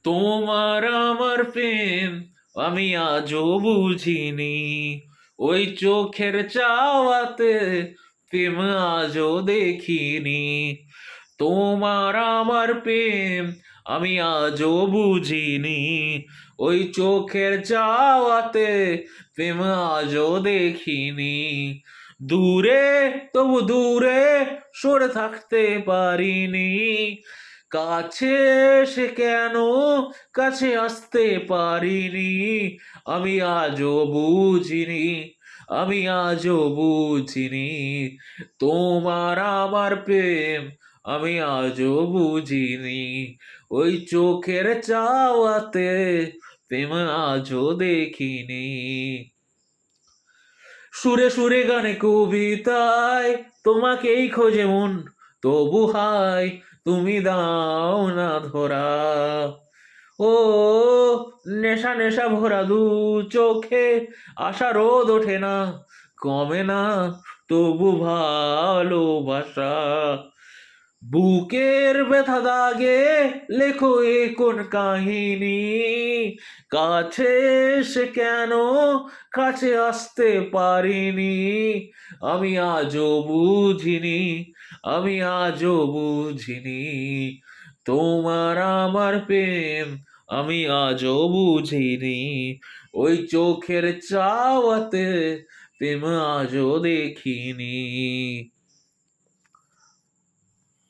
তোমার আমার প্রেম আমি আজও বুঝিনি, ওই চোখের চাওয়াতে প্রেম আজও দেখিনি। তোমার আমার প্রেম আমি আজও বুঝিনি, ওই চোখের চাওয়াতে প্রেম আজও দেখিনি। দূরে, তবু দূরে সরে থাকতে পারিনি, কাছে এসে কেন কাছে আসতে পারিনি। আমি আজও বুঝিনি, আমি আজও বুঝিনি, তোমার আমার প্রেম আমি আজও বুঝিনি, ওই চোখের চাওয়াতে প্রেম আজও দেখিনি। সুরে সুরে গানে কবিতায় তোমাকেই খোঁজে মন, তবু হাই তুমি দাও না ধরা। ও নেশা নেশা ভরা দু চোখে আশা রোদ ওঠে না, কমে না তবু ভালোবাসা। বুকের ব্যথা দাগে লেখো এ কোন কাহিনী, কাছে এসে কেন কাছে আসতে পারিনি। আমি আজও বুঝিনি, আমি আজও বুঝিনি, তোমার আমার প্রেম আমি আজও বুঝিনি, ওই চোখের চাওয়াতে প্রেম আজও দেখিনি।